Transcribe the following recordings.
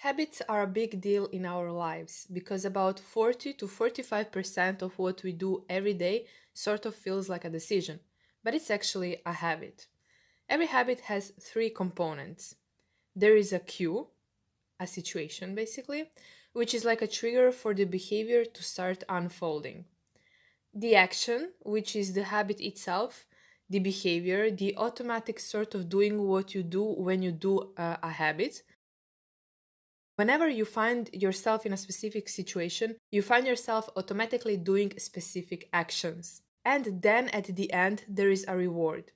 Habits are a big deal in our lives because about 40 to 45% of what we do every day sort of feels like a decision, but it's actually a habit. Every habit has three components. There is a cue, a situation basically, which is like a trigger for the behavior to start unfolding. The action, which is the habit itself, the behavior, the automatic sort of doing what you do when you do a habit. Whenever you find yourself in a specific situation, you find yourself automatically doing specific actions. And then at the end, there is a reward.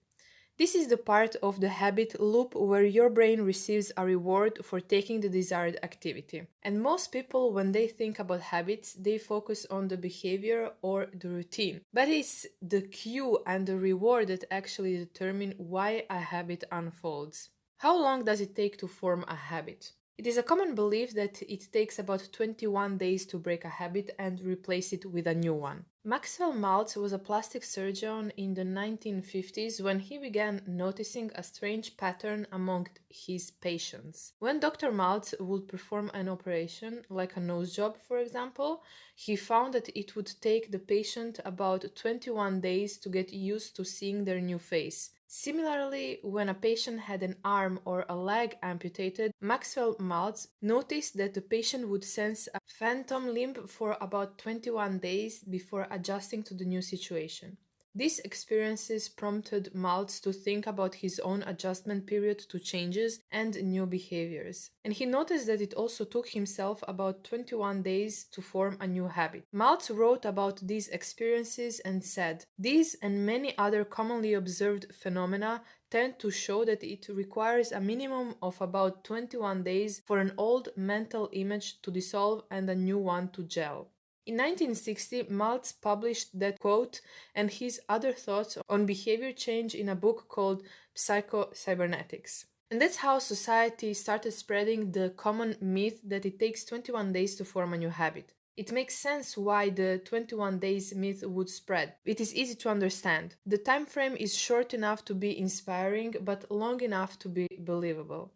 This is the part of the habit loop where your brain receives a reward for taking the desired activity. And most people, when they think about habits, they focus on the behavior or the routine. But it's the cue and the reward that actually determine why a habit unfolds. How long does it take to form a habit? It is a common belief that it takes about 21 days to break a habit and replace it with a new one. Maxwell Maltz was a plastic surgeon in the 1950s when he began noticing a strange pattern among his patients. When Dr. Maltz would perform an operation, like a nose job for example, he found that it would take the patient about 21 days to get used to seeing their new face. Similarly, when a patient had an arm or a leg amputated, Maxwell Maltz noticed that the patient would sense a phantom limb for about 21 days before adjusting to the new situation. These experiences prompted Maltz to think about his own adjustment period to changes and new behaviors. And he noticed that it also took himself about 21 days to form a new habit. Maltz wrote about these experiences and said, "These and many other commonly observed phenomena tend to show that it requires a minimum of about 21 days for an old mental image to dissolve and a new one to gel." In 1960, Maltz published that quote and his other thoughts on behavior change in a book called Psycho-Cybernetics. And that's how society started spreading the common myth that it takes 21 days to form a new habit. It makes sense why the 21 days myth would spread. It is easy to understand. The time frame is short enough to be inspiring but long enough to be believable.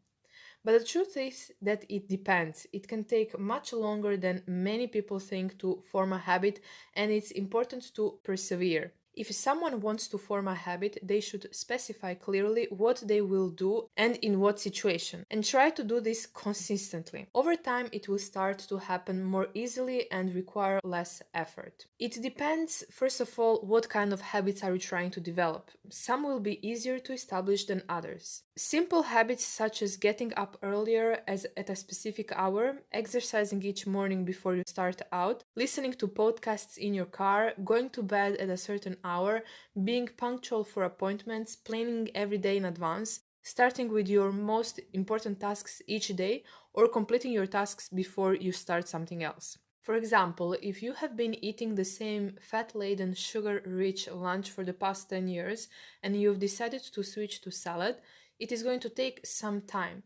But the truth is that it depends. It can take much longer than many people think to form a habit, and it's important to persevere. If someone wants to form a habit, they should specify clearly what they will do and in what situation, and try to do this consistently. Over time, it will start to happen more easily and require less effort. It depends, first of all, what kind of habits are you trying to develop. Some will be easier to establish than others. Simple habits such as getting up earlier as at a specific hour, exercising each morning before you start out, listening to podcasts in your car, going to bed at a certain hour, being punctual for appointments, planning every day in advance, starting with your most important tasks each day, or completing your tasks before you start something else. For example, if you have been eating the same fat laden, sugar rich lunch for the past 10 years and you've decided to switch to salad, it is going to take some time.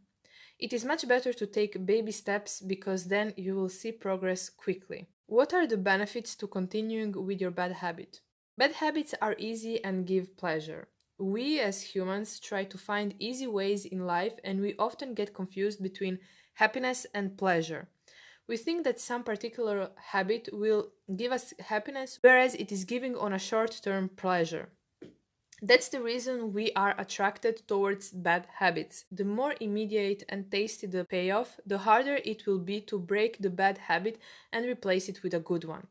It is much better to take baby steps because then you will see progress quickly. What are the benefits to continuing with your bad habit? Bad habits are easy and give pleasure. We as humans try to find easy ways in life and we often get confused between happiness and pleasure. We think that some particular habit will give us happiness, whereas it is giving on a short term pleasure. That's the reason we are attracted towards bad habits. The more immediate and tasty the payoff, the harder it will be to break the bad habit and replace it with a good one.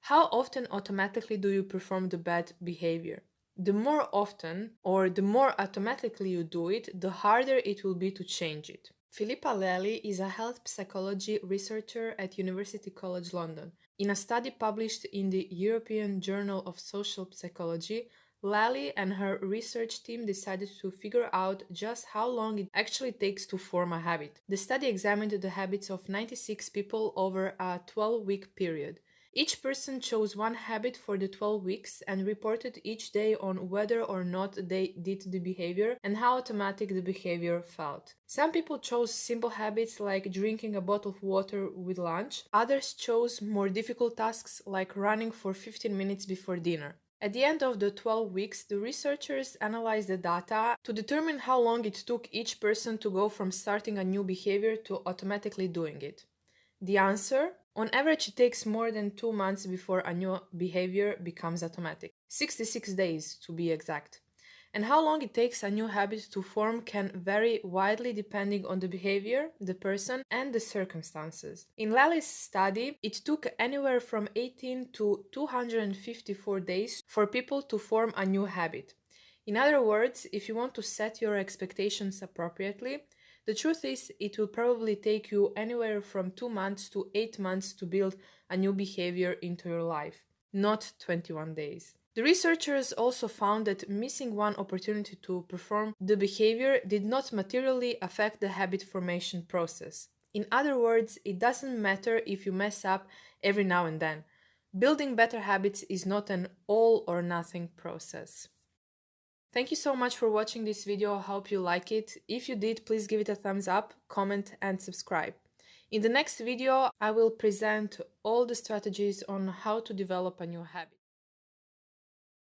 How often automatically do you perform the bad behavior? The more often or the more automatically you do it, the harder it will be to change it. Philippa Lally is a health psychology researcher at University College London. In a study published in the European Journal of Social Psychology, Lally and her research team decided to figure out just how long it actually takes to form a habit. The study examined the habits of 96 people over a 12-week period. Each person chose one habit for the 12 weeks and reported each day on whether or not they did the behavior and how automatic the behavior felt. Some people chose simple habits like drinking a bottle of water with lunch. Others chose more difficult tasks like running for 15 minutes before dinner. At the end of the 12 weeks, the researchers analyzed the data to determine how long it took each person to go from starting a new behavior to automatically doing it. The answer? On average, it takes more than 2 months before a new behavior becomes automatic. 66 days to be exact. And how long it takes a new habit to form can vary widely depending on the behavior, the person, and the circumstances. In Lally's study, it took anywhere from 18 to 254 days for people to form a new habit. In other words, if you want to set your expectations appropriately, the truth is it will probably take you anywhere from 2 months to 8 months to build a new behavior into your life, not 21 days. The researchers also found that missing one opportunity to perform the behavior did not materially affect the habit formation process. In other words, it doesn't matter if you mess up every now and then. Building better habits is not an all or nothing process. Thank you so much for watching this video. I hope you like it. If you did, please give it a thumbs up, comment, and subscribe. In the next video, I will present all the strategies on how to develop a new habit.